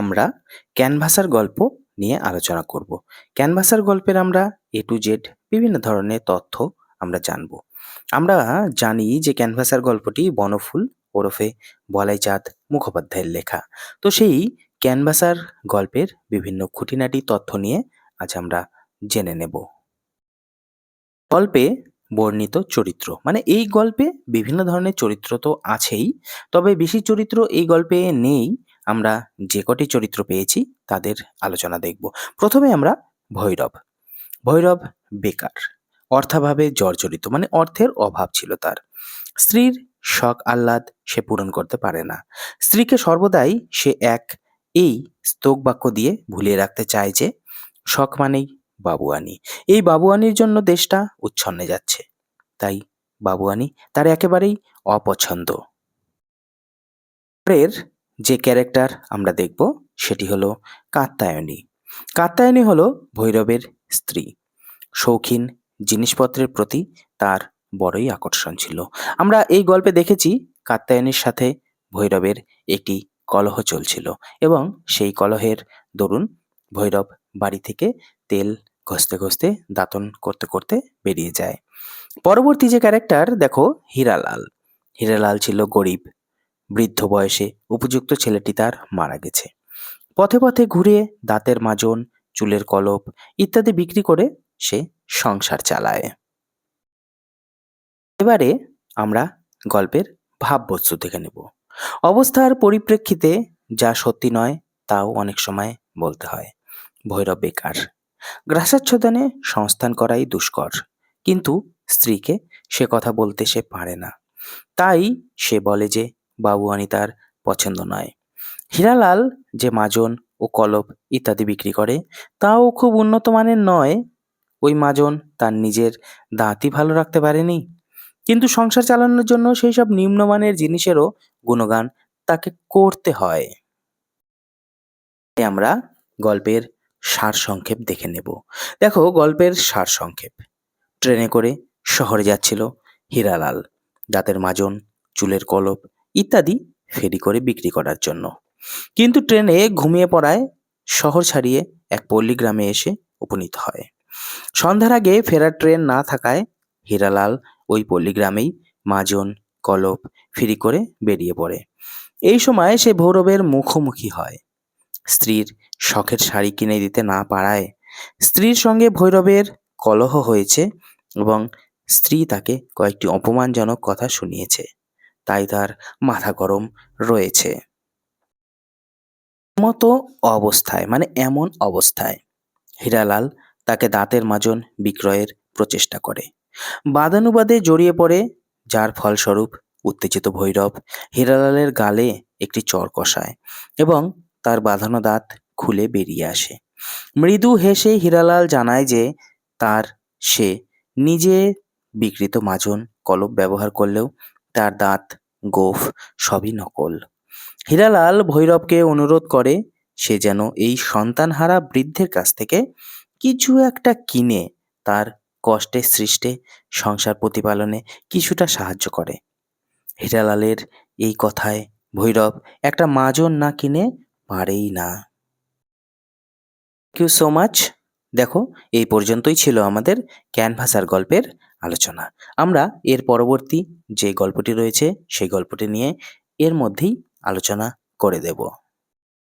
আমরা ক্যানভাসার গল্প নিয়ে আলোচনা করব। ক্যানভাসার গল্পের আমরা এ টু জেড বিভিন্ন ধরনের তথ্য আমরা জানব। আমরা জানি যে ক্যানভাসার গল্পটি বনফুল ওরফে বলাইচাঁদ মুখোপাধ্যায়ের লেখা। তো সেই ক্যানভাসার গল্পের বিভিন্ন খুঁটিনাটি তথ্য নিয়ে আজ আমরা জেনে নেব। গল্পে বর্ণিত চরিত্র, মানে এই গল্পে বিভিন্ন ধরনের চরিত্র তো আছেই, তবে বেশি চরিত্র এই গল্পে নেই। আমরা যে কটি চরিত্র পেয়েছি তাদের আলোচনা দেখব। প্রথমে আমরা ভৈরব। ভৈরব বেকার, অর্থাভাবে জর্জরিত, মানে অর্থের অভাব ছিল তার। স্ত্রীর শখ আহ্লাদ সে পূরণ করতে পারে না। স্ত্রীকে সর্বদাই সে এই স্তোক বাক্য দিয়ে ভুলিয়ে রাখতে চায় যে শখ মানেই বাবুয়ানি। এই বাবুয়ানির জন্য দেশটা উচ্ছন্নে যাচ্ছে, তাই বাবুয়ানি তার একেবারেই অপছন্দ। পরের যে ক্যারেক্টার আমরা দেখব সেটি হলো কাত্যায়নী। কাত্যায়নী হলো ভৈরবের স্ত্রী। শৌখিন জিনিসপত্রের প্রতি তার বড়ই আকর্ষণ ছিল। আমরা এই গল্পে দেখেছি কাত্যায়নীর সাথে ভৈরবের একটি কলহ চলছিল এবং সেই কলহের দরুন ভৈরব বাড়ি থেকে তেল ঘষতে ঘষতে দাঁতন করতে করতে বেরিয়ে যায়। পরবর্তী যে ক্যারেক্টার দেখো, হীরালাল। হীরালাল ছিল গরিব। বৃদ্ধ বয়সে উপযুক্ত ছেলেটি তার মারা গেছে। পথে পথে ঘুরে দাঁতের মাজন, চুলের কলপ ইত্যাদি বিক্রি করে সে সংসার চালায়। এবারে আমরা গল্পের ভাববস্তু দেখে নেব। অবস্থার পরিপ্রেক্ষিতে যা সত্যি নয় তাও অনেক সময় বলতে হয়। ভৈরব বেকার। গ্রাসাচ্ছাদনে সংস্থান করাই দুষ্কর, কিন্তু স্ত্রীকে সে কথা বলতে সে পারে না। তাই সে বলে যে বাবুয়ানি তার পছন্দ নয়। হীরালাল যে মাজন ও কলপ ইত্যাদি বিক্রি করে তাও খুব উন্নত মানের নয়। ওই মাজন তার নিজের দাঁতই ভালো রাখতে পারেনি, কিন্তু সংসার চালানোর জন্য সেই সব নিম্নমানের জিনিসেরও গুণগান তাকে করতে হয়। আমরা গল্পের সারসংক্ষেপ দেখে নেব। দেখো, গল্পের সারসংক্ষেপ। ট্রেনে করে শহরে যাচ্ছিল হীরালাল দাঁতের মাজন, চুলের কলপ ইত্যাদি ফেরি করে বিক্রি করার জন্য। কিন্তু ট্রেনে ঘুমিয়ে পড়ায় শহর ছাড়িয়ে এক পল্লী গ্রামে এসে উপনীত হয়। সন্ধ্যার আগে ফেরার ট্রেন না থাকায় হীরালাল ওই পল্লী গ্রামেই মাজন, কলপ ফেরি করে বেরিয়ে পড়ে। এই সময় সে ভৈরবের মুখোমুখি হয়। স্ত্রীর শখের শাড়ি কিনে দিতে না পারায় স্ত্রীর সঙ্গে ভৈরবের কলহ হয়েছে এবং স্ত্রী তাকে কয়েকটি অপমানজনক কথা শুনিয়েছে, তাই তার মাথা গরম রয়েছে। এমন অবস্থায় হীরালাল তাকে দাঁতের মাজন বিক্রয়ের প্রচেষ্টা করে। বাদানুবাদে জড়িয়ে পড়ে, যার ফলস্বরূপ উত্তেজিত ভৈরব হীরালালের গালে একটি চড় কষায় এবং তার বাঁধানো দাঁত খুলে বেরিয়ে আসে। মৃদু হেসে হীরালাল জানায় যে সে নিজে বিকৃত মাজন কলপ ব্যবহার করলেও তার দাঁত, গোঁফ সবই নকল। হীরালাল ভৈরবকে অনুরোধ করে সে যেন এই সন্তানহারা বৃদ্ধের কাছ থেকে কিছু একটা কিনে তার কষ্টে সৃষ্টে সংসার প্রতিপালনে কিছুটা সাহায্য করে। হীরালালের এই কথায় ভৈরব একটা মাজন না কিনে পারেই না। Thank you so much. দেখো, এই পর্যন্তই ছিল আমাদের ক্যানভাসার গল্পের আলোচনা। আমরা এর পরবর্তী যে গল্পটি রয়েছে সেই গল্পটি নিয়ে এর মধ্যেই আলোচনা করে দেব।